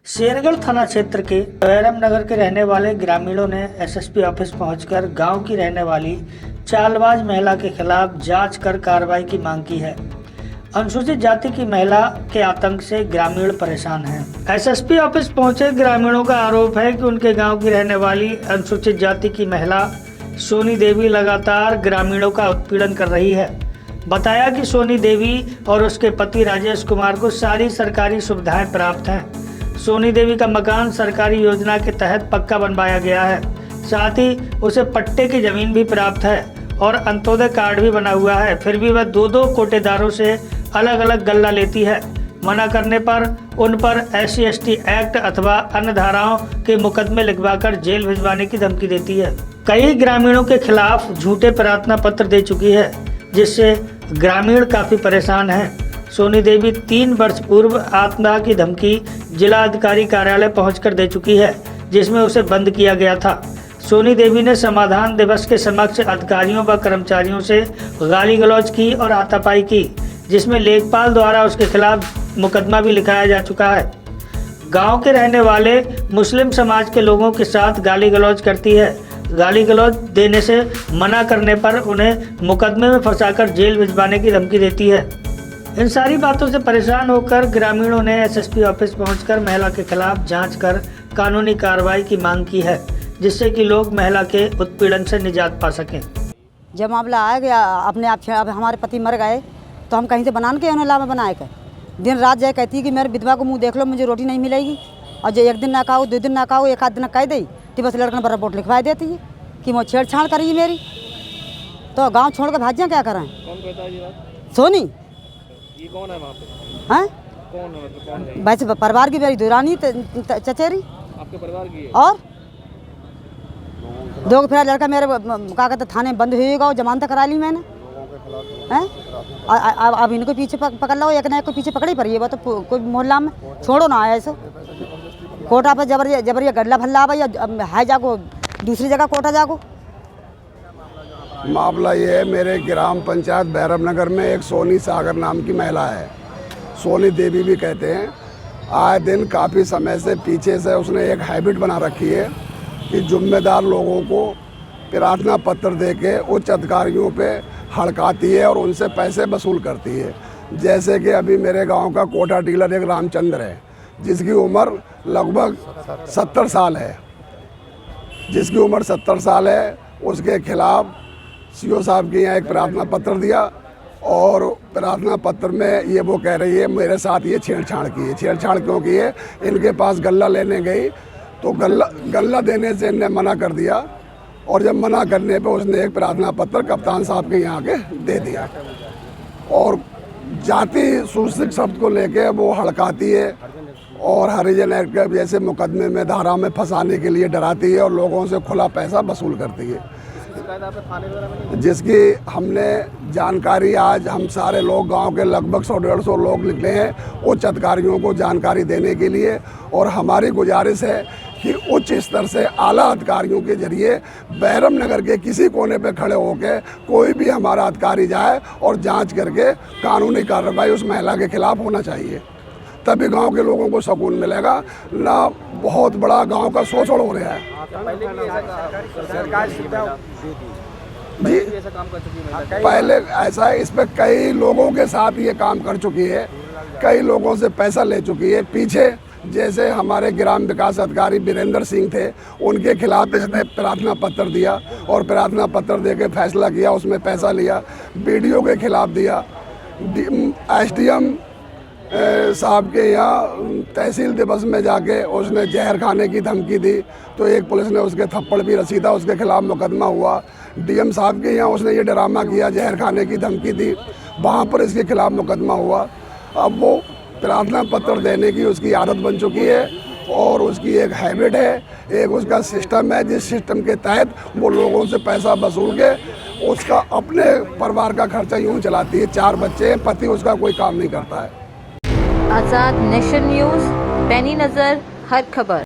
शेरगढ़ थाना क्षेत्र के बैरम नगर के रहने वाले ग्रामीणों ने एसएसपी ऑफिस पहुंचकर गांव की रहने वाली चालबाज महिला के खिलाफ जांच कर कार्रवाई की मांग की है। अनुसूचित जाति की महिला के आतंक से ग्रामीण परेशान हैं। एसएसपी ऑफिस पहुंचे ग्रामीणों का आरोप है कि उनके गांव की रहने वाली अनुसूचित जाति की महिला सोनी देवी लगातार ग्रामीणों का उत्पीड़न कर रही है। बताया कि सोनी देवी और उसके पति राजेश कुमार को सारी सरकारी सुविधाएं प्राप्त हैं। सोनी देवी का मकान सरकारी योजना के तहत पक्का बनवाया गया है, साथ ही उसे पट्टे की जमीन भी प्राप्त है और अंत्योदय कार्ड भी बना हुआ है। फिर भी वह दो कोटेदारों से अलग अलग गल्ला लेती है। मना करने पर उन पर SC/ST एक्ट अथवा अन्य धाराओं के मुकदमे लिखवाकर जेल भिजवाने की धमकी देती है। कई ग्रामीणों के खिलाफ झूठे प्रार्थना पत्र दे चुकी है, जिससे ग्रामीण काफी परेशान हैं। सोनी देवी 3 वर्ष पूर्व आत्मदाह की धमकी जिला अधिकारी कार्यालय पहुंचकर दे चुकी है, जिसमें उसे बंद किया गया था। सोनी देवी ने समाधान दिवस के समक्ष अधिकारियों व कर्मचारियों से गाली गलौज की और हाथापाई की, जिसमें लेखपाल द्वारा उसके खिलाफ मुकदमा भी लिखाया जा चुका है। गांव के रहने वाले मुस्लिम समाज के लोगों के साथ गाली गलौज करती है। गाली गलौज देने से मना करने पर उन्हें मुकदमे में फंसाकर जेल भिजवाने की धमकी देती है। इन सारी बातों से परेशान होकर ग्रामीणों ने एसएसपी ऑफिस पहुंचकर महिला के खिलाफ जांच कर कानूनी कार्रवाई की मांग की है, जिससे कि लोग महिला के उत्पीड़न से निजात पा सकें। जब मामला आ गया अपने आप, अब हमारे पति मर गए तो हम कहीं से बनान के उन्हें लाभ बनाए कर दिन रात जाए कहती कि मेरे विधवा को मुँह देख लो, मुझे रोटी नहीं मिलेगी। और जो एक दिन ना खाओ, 2 दिन ना खाओ, 1 आध दिन कह दी तो बस लड़कन पर रिपोर्ट लिखवा देती है कि वो छेड़छाड़ करी मेरी। तो गाँव छोड़ कर भाजियाँ क्या करें? सोनी ये कौन है वहाँ पे? हैं? कौन है, मतलब कौन है? वैसे परिवार की मेरी दुरानी चचेरी आपके परिवार की है? और 2 फिर लड़का मेरे क्या कहते थाने बंद हुएगा, जमानत करा ली मैंने हैं। अब इनको पीछे पकड़ लो, एक ना एक को पीछे पकड़ी पड़ी है। वो तो कोई मोहल्ला में छोड़ो ना आया ऐसे कोटा पर जबरिया गड्ला भल्ला भाई है, जाको दूसरी जगह कोटा जाको। मामला ये है, मेरे ग्राम पंचायत बैरम नगर में एक सोनी सागर नाम की महिला है, सोनी देवी भी कहते हैं। आए दिन काफ़ी समय से पीछे से उसने एक हैबिट बना रखी है कि जिम्मेदार लोगों को प्रार्थना पत्र देके उच्च अधिकारियों पे हड़काती है और उनसे पैसे वसूल करती है। जैसे कि अभी मेरे गांव का कोटा डीलर एक रामचंद्र है, जिसकी उम्र लगभग 70 साल है, उसके खिलाफ CO साहब के यहाँ एक प्रार्थना पत्र दिया और प्रार्थना पत्र में ये वो कह रही है मेरे साथ ये छेड़छाड़ की है। छेड़छाड़ क्यों की है? इनके पास गल्ला लेने गई तो गल्ला देने से इनने मना कर दिया और जब मना करने पे उसने एक प्रार्थना पत्र कप्तान साहब के यहाँ के दे दिया और जाति सूचित शब्द को लेके वो हड़काती है और हरिजन एक्ट जैसे मुकदमे में धारा में फंसाने के लिए डराती है और लोगों से खुला पैसा वसूल करती है, जिसकी हमने जानकारी आज हम सारे लोग गांव के लगभग 100-150 लोग निकले हैं उच्च अधिकारियों को जानकारी देने के लिए। और हमारी गुजारिश है कि उच्च स्तर से आला अधिकारियों के जरिए बैरम नगर के किसी कोने पे खड़े होकर कोई भी हमारा अधिकारी जाए और जांच करके कानूनी कार्रवाई उस महिला के खिलाफ होना चाहिए, तभी गांव के लोगों को सुकून मिलेगा। ना बहुत बड़ा गांव का शोषण हो रहा है। जी पहले ऐसा है, इस पर कई लोगों के साथ ये काम कर चुकी है, कई लोगों से पैसा ले चुकी है। पीछे जैसे हमारे ग्राम विकास अधिकारी वीरेंद्र सिंह थे, उनके खिलाफ इसने प्रार्थना पत्र दिया और प्रार्थना पत्र देके फैसला किया, उसमें पैसा लिया। BDO के खिलाफ दिया, SDM साहब के यहाँ तहसील दिवस में जाके उसने जहर खाने की धमकी दी तो एक पुलिस ने उसके थप्पड़ भी रसीदा, उसके खिलाफ मुकदमा हुआ। DM साहब के यहाँ उसने ये ड्रामा किया, जहर खाने की धमकी दी, वहाँ पर इसके खिलाफ मुकदमा हुआ। अब वो प्रार्थना पत्र देने की उसकी आदत बन चुकी है और उसकी एक हैबिट है, एक उसका सिस्टम है जिस सिस्टम के तहत वो लोगों से पैसा वसूल के उसका अपने परिवार का खर्चा यूँ चलाती है। 4 बच्चे हैं, पति उसका कोई काम नहीं करता है। आज़ाद नेशन न्यूज़, पैनी नज़र, हर खबर।